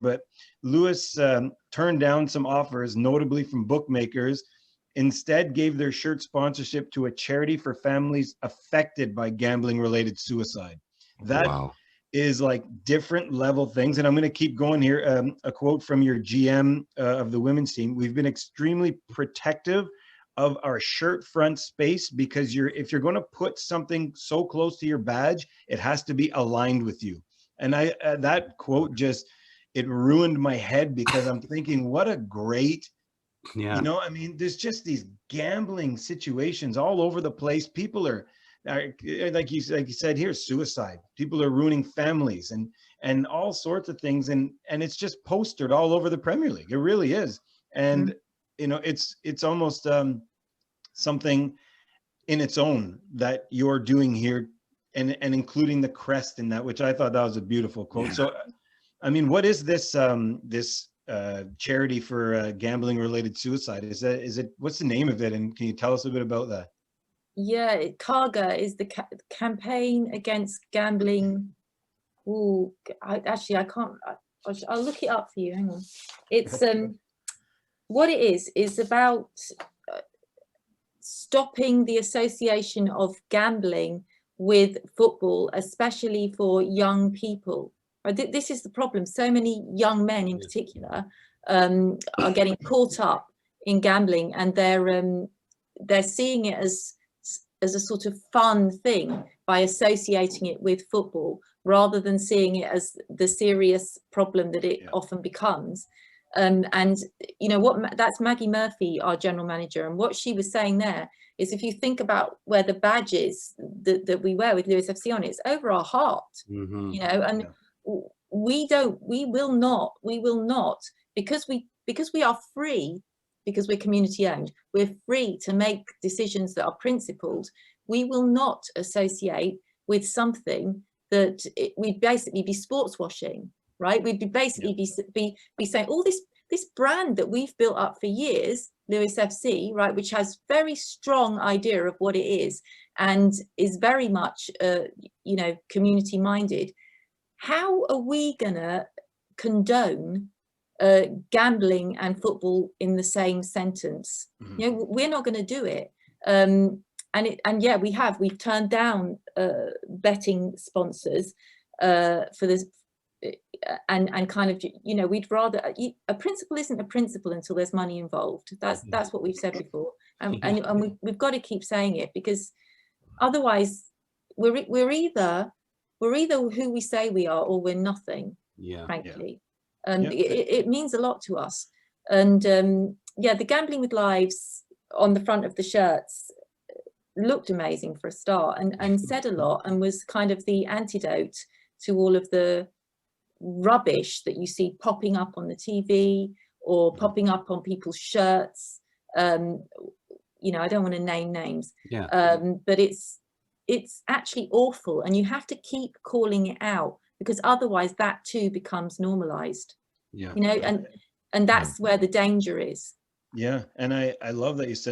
but Lewes turned down some offers, notably from bookmakers, instead gave their shirt sponsorship to a charity for families affected by gambling related suicide. That Wow. is like different level things. And I'm going to keep going here. A quote from your GM of the women's team: "We've been extremely protective of our shirt front space because if you're going to put something so close to your badge, it has to be aligned with you." And that quote just, it ruined my head, because I'm thinking, what a great, Yeah. I mean, there's just these gambling situations all over the place. People are like you said here, suicide. People are ruining families and all sorts of things, and it's just postered all over the Premier League. It really is. And it's almost something in its own that you're doing here, and including the crest in that, which I thought that was a beautiful quote. So, I mean, what is this charity for gambling related suicide? Is it what's the name of it, and can you tell us a bit about that? Yeah, CAGA is the campaign against gambling. Oh, I can't. I'll look it up for you. Hang on. It's what it is about stopping the association of gambling with football, especially for young people. This is the problem. So many young men, in particular, are getting caught up in gambling, and they're seeing it as a sort of fun thing by associating it with football, rather than seeing it as the serious problem that it often becomes. And that's Maggie Murphy, our general manager, and what she was saying there is, if you think about where the badge is that we wear with Lewes FC on it, it's over our heart. And we will not, because we are free, because we're community owned, we're free to make decisions that are principled. We will not associate with something that we'd basically be sports washing, right? We'd be basically be saying all this brand that we've built up for years, Lewes FC, right, which has very strong idea of what it is and is very much community minded. How are we gonna condone gambling and football in the same sentence? We're not going to do it. We've turned down betting sponsors for this, and kind of, we'd rather, a principle isn't a principle until there's money involved. That's what we've said before, and we've got to keep saying it, because otherwise we're either who we say we are, or we're nothing, frankly. It means a lot to us. And the Gambling with Lives on the front of the shirts looked amazing for a start, and said a lot, and was kind of the antidote to all of the rubbish that you see popping up on the TV or popping up on people's shirts. I don't want to name names, but it's actually awful, and you have to keep calling it out, because otherwise that too becomes normalized. And that's where the danger is. And I love that you said